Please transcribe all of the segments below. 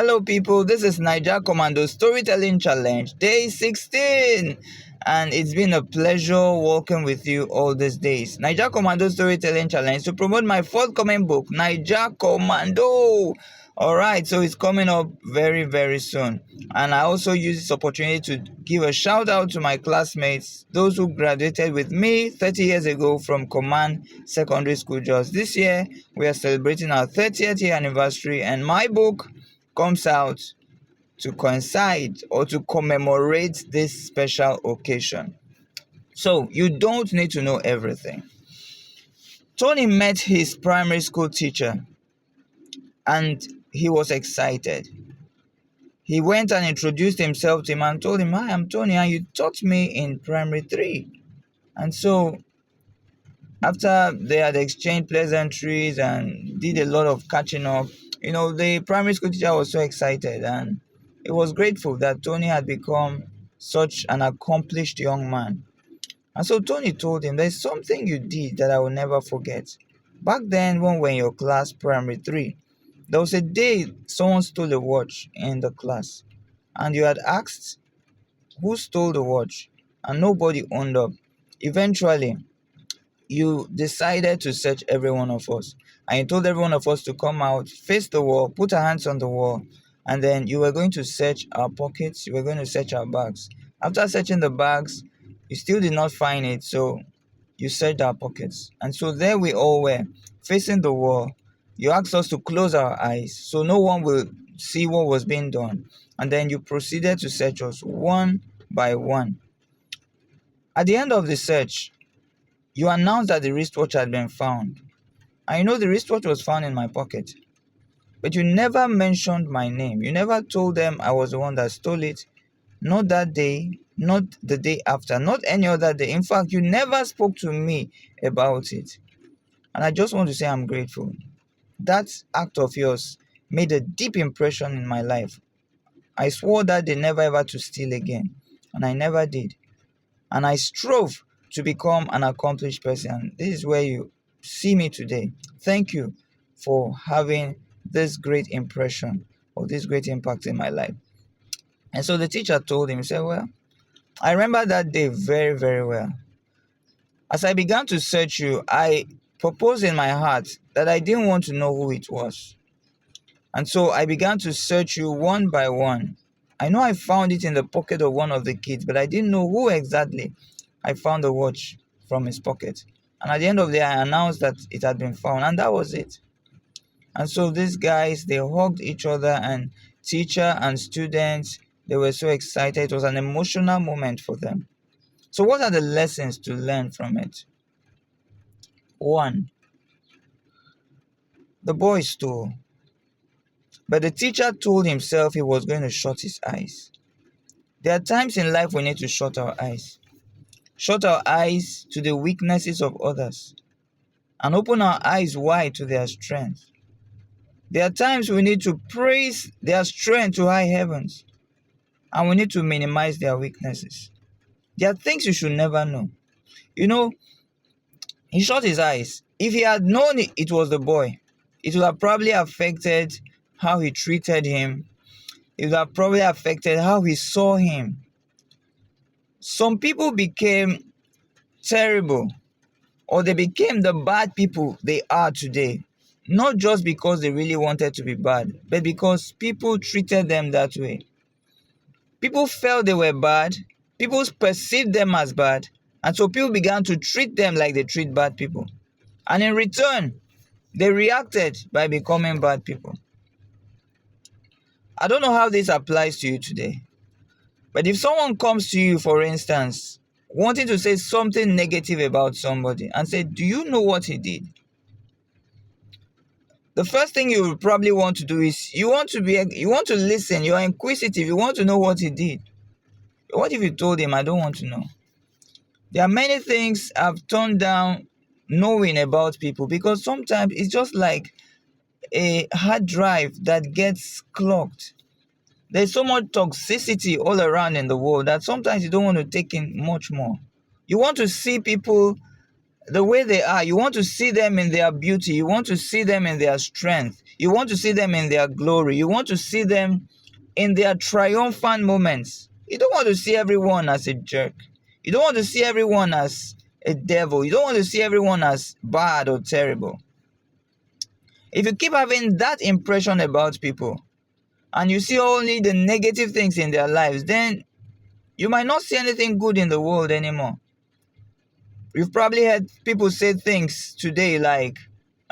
Hello, people. This is Niger Commando Storytelling Challenge, day 16. And it's been a pleasure working with you all these days. Niger Commando Storytelling Challenge to promote my forthcoming book, Niger Commando. All right, so it's coming up very, very soon. And I also use this opportunity to give a shout out to my classmates, those who graduated with me 30 years ago from Command Secondary School. Just this year, we are celebrating our 30th year anniversary, and my book comes out to coincide or to commemorate this special occasion. So you don't need to know everything. Tony met his primary school teacher and he was excited. He went and introduced himself to him and told him, "Hi, I'm Tony, and you taught me in primary three." And so after they had exchanged pleasantries and did a lot of catching up, the primary school teacher was so excited and he was grateful that Tony had become such an accomplished young man. And so Tony told him, "There's something you did that I will never forget. Back then, when we were in your class, primary three, there was a day someone stole a watch in the class, and you had asked who stole the watch, and nobody owned up. Eventually, you decided to search every one of us, and you told every one of us to come out, face the wall, put our hands on the wall, and then you were going to search our pockets, you were going to search our bags. After searching the bags, you still did not find it, so you searched our pockets. And so there we all were, facing the wall. You asked us to close our eyes so no one will see what was being done, and then you proceeded to search us one by one. At the end of the search, you announced that the wristwatch had been found. I know the wristwatch was found in my pocket, but you never mentioned my name. You never told them I was the one that stole it. Not that day, not the day after, not any other day. In fact, you never spoke to me about it. And I just want to say I'm grateful. That act of yours made a deep impression in my life. I swore that day never ever to steal again, and I never did. And I strove to become an accomplished person. This is where you see me today. Thank you for having this great impression or this great impact in my life. And so the teacher told him, he said, "Well, I remember that day very, very well. As I began to search you, I proposed in my heart that I didn't want to know who it was. And so I began to search you one by one. I know I found it in the pocket of one of the kids, but I didn't know who exactly I found the watch from his pocket. And at the end of the day, I announced that it had been found, and that was it." And so these guys, they hugged each other, and teacher and students, they were so excited. It was an emotional moment for them. So what are the lessons to learn from it? One, the boy stole, but the teacher told himself he was going to shut his eyes. There are times in life we need to shut our eyes. Shut our eyes to the weaknesses of others and open our eyes wide to their strength. There are times we need to praise their strength to high heavens, and we need to minimize their weaknesses. There are things you should never know. You know, he shut his eyes. If he had known it was the boy, it would have probably affected how he treated him. It would have probably affected how he saw him. Some people became terrible, or they became the bad people they are today, not just because they really wanted to be bad, but because people treated them that way. People felt they were bad, people perceived them as bad, and so people began to treat them like they treat bad people. And in return, they reacted by becoming bad people. I don't know how this applies to you today, but if someone comes to you, for instance, wanting to say something negative about somebody and say, "Do you know what he did?" The first thing you will probably want to do is you want to listen, you are inquisitive, you want to know what he did. What if you told him, "I don't want to know"? There are many things I've turned down knowing about people because sometimes it's just like a hard drive that gets clogged. There's so much toxicity all around in the world that sometimes you don't want to take in much more. You want to see people the way they are. You want to see them in their beauty. You want to see them in their strength. You want to see them in their glory. You want to see them in their triumphant moments. You don't want to see everyone as a jerk. You don't want to see everyone as a devil. You don't want to see everyone as bad or terrible. If you keep having that impression about people and you see only the negative things in their lives, then you might not see anything good in the world anymore. You've probably heard people say things today like,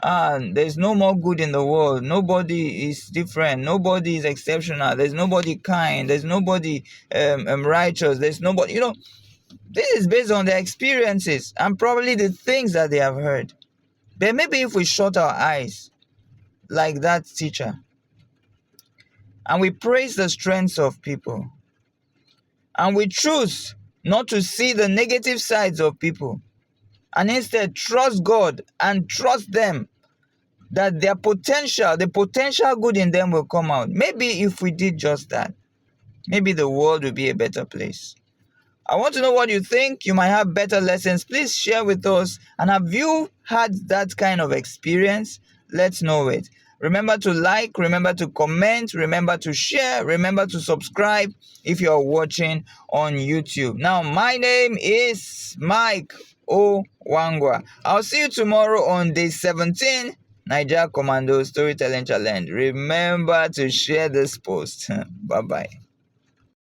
there's no more good in the world. Nobody is different. Nobody is exceptional. There's nobody kind. There's nobody righteous. There's nobody, this is based on their experiences and probably the things that they have heard. But maybe if we shut our eyes like that teacher and we praise the strengths of people and we choose not to see the negative sides of people and instead trust God and trust them that the potential good in them will come out. Maybe if we did just that, maybe the world will be a better place. I want to know what you think. You might have better lessons. Please share with us. And have you had that kind of experience? Let's know it. Remember to like, remember to comment, remember to share, remember to subscribe if you're watching on YouTube. Now, my name is Mike Owangwa. I'll see you tomorrow on day 17, Naija Commando Storytelling Challenge. Remember to share this post. Bye-bye.